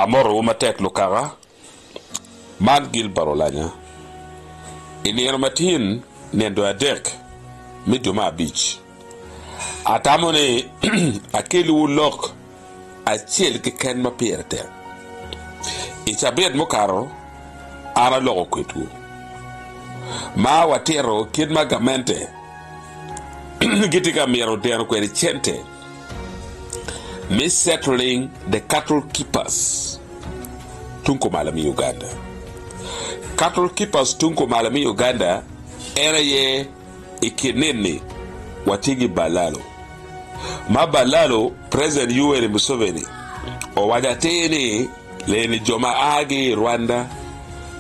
Amoro matek lukara man Gilbert Olanya inir matin nendo adek miduma beach atamone akeli ulok achiel kiken mapierte ichabed mokaro ara logo kwetu ma watero kid magamente gitika miero dero kweri chente mis-settling the cattle keepers tunko malami Uganda. Cattle keepers tunko malami Uganda era ye ikinini watigi Balalo. Ma Balalo President Yoweri Museveni o wadatini leni joma agi Rwanda,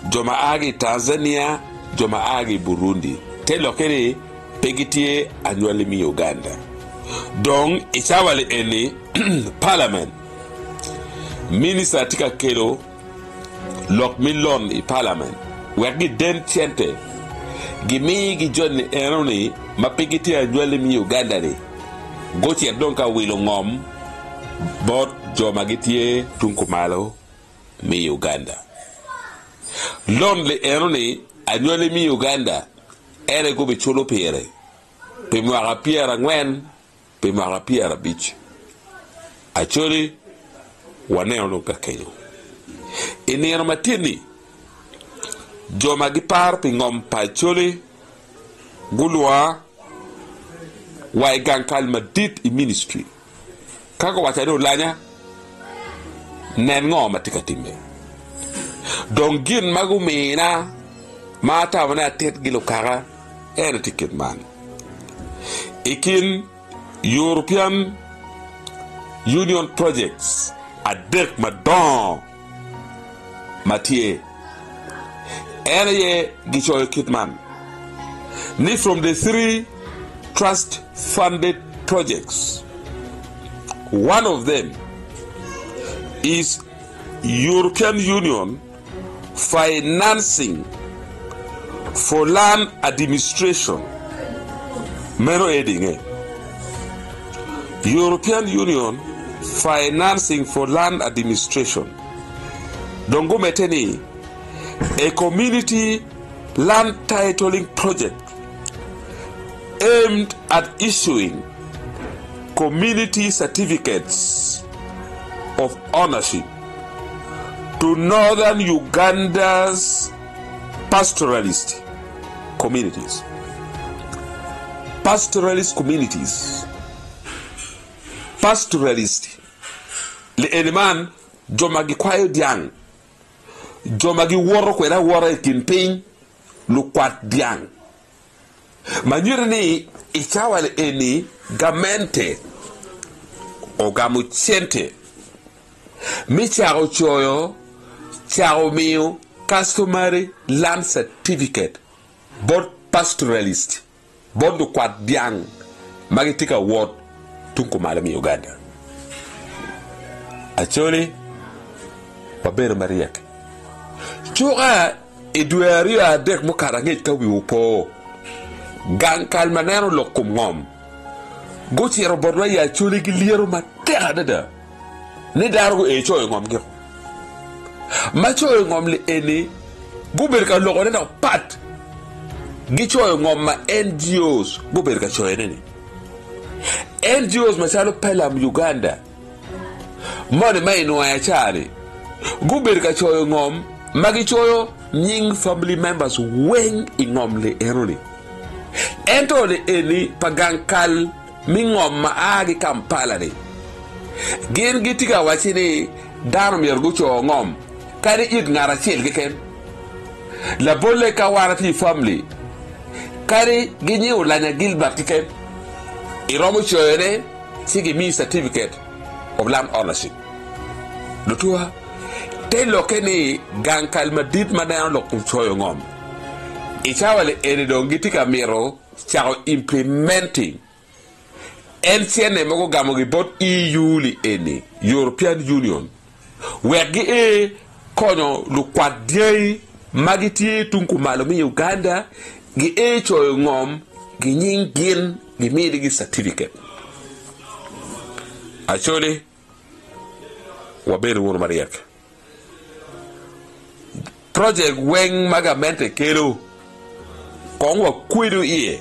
joma agi Tanzania, joma agi Burundi. Telo kene pegitie anywalimi Uganda. Donc ichawali eni parliament minister tika kelo lok milon i parliament wagi den chente gimi gi jonni eroni mapigiti anywali mi Uganda ni gochi donka wilo ngom bot joma gitie tunkumalo mi Uganda lon le eroni anywali mi Uganda ere go be chulo pere pe mwara piera ngwen pe mwara piera bich Acholi waneno ka Kenya inir matini joma gipar pingom pa Acholi gulwa waigang kalmadit i ministry kako wachane Olanya nen ngoma tikatime dongin magumina mata wana tet gilo kara ere ticket man ikin European Union projects adek madon Mathieu ere gichoy kitman ni from the 3 trust funded projects. One of them is European Union financing for land administration. Mero eding European Union financing for land administration. Dongo meteni a community land titling project aimed at issuing community certificates of ownership to Northern Uganda's pastoralist communities. Pastoralist communities. Pastoralist. Le eleman jomagi kwayo diang. Jomagi woro kwena woro kinping lukwat diang. Manyure ni ichawale eni gamente o gamuchente. Mi charo choyo charo miyo customary land certificate board pastoralist board lukwat diang magitika ward tunko malami Uganda. Acholi wabere mariak chuga eduario adek mukarangit ka wiupo gankal manero lokum ngom gochi robodwa ya acholi giliero matera dada ne dargo e choy ngom ge ma choy ngom le eni guber ka logo ne pat gi choy ngom ma NGOs guber ka choy ne NGOs masalo pelam Uganda mone mai no ya chari guber ka choyo ngom magi choyo nying family members wen ingom le eroni ento le eni pagankal mingom ma agi Kampala ni gen gitika wachini darum yergu cho ngom kari id ngara chel geken la bolle ka warati family kari ginyi Olanya Gilbert tiken iromo choyene sigi mi certificate of land ownership. Lutua telo keni gankal madit madana lokum choyo ngom. Ichawale eni dongitika miro chao implementing NCN mogo gamogi bot EU li eni European Union wegi konyo lukwadie magiti tunku malomi Uganda gi choyo ngom gi nyingin gi midi gi certificate. Acholi wabere wor mariak project weng magamente kelo kong wa kwido ie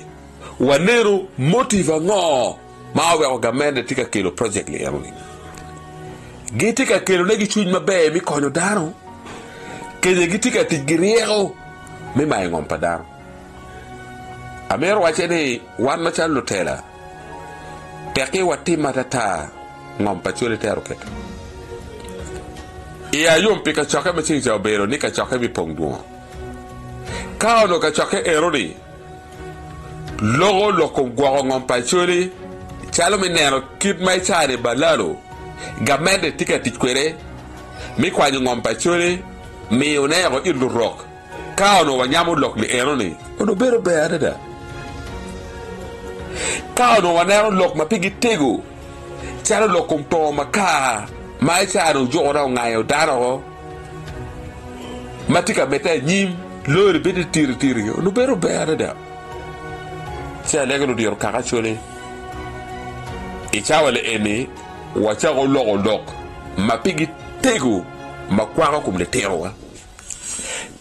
wanero motiva ngo ma wa gamende tika kelo project le yaro gitika kelo ne gichuny mabe mi konyo daro kenye gitika tigiriero mi mai ngom padaro amero wacheni wan machal lutela teki watima tata ngom pachole tero keto iya yom pika choke maching cha obero ni ka choke mi pongduo kao no ka choke eroni logo lokom gwa ngom pachole chalo minero kit mai chare balalo gamende tika tikwere mi kwanyo ngom pachole mi onero ilu rock kao no wanyamu lok ni eroni ono bero be adada kao no wanero lok mapigi tego chalo lokom to maka mai charo jora ngayo daro matika beta nyim lori beti tiri no bero be adada cha lego dior kaka chole e chawale eni wacha go lok mapigi tego makwara kum le teroa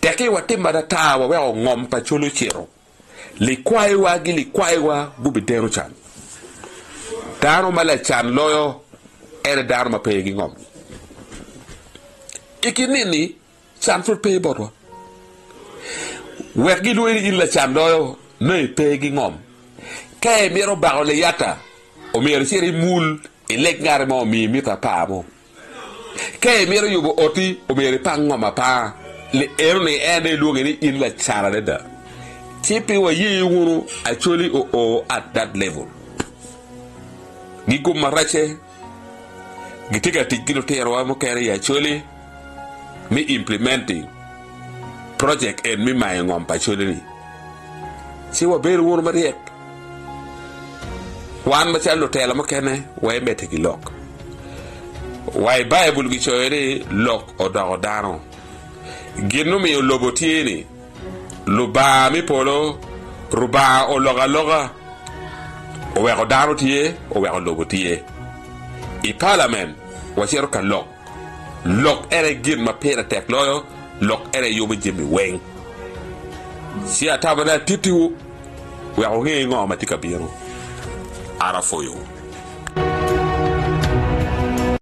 teke wate madata wa ngom pa cholo chero likwaiwa gilikwa bubi dero chan daro mala chan loyo ere daro ma pegi ngom ikinini chan fur pe bodwa wergi luiri illa chan loyo ne pegi ngom kay miro baole yata o miro siri mul elek ngare mo mi mita paamo kay miro yugo oti o miro pangoma pa le erni ene lugeni illa chara da tipi wa yiwuru actually o at that level gigo marache gitika tikilo terwa mo kere actually me implementing project and me my ngom actually si wa beru wonu mariek wan ma chalo tela mo kene wa mete gi lok wa bible gi choere lok odaro ginu mi lobotieni luba mi polo ruba o loga o wego daro tie o wego lobotie i parliament wa chero kan lok ere gin ma pera tek loyo lok ere yobo jemi weng si atabana titiwu wego ngi ngo matika biro ara foyo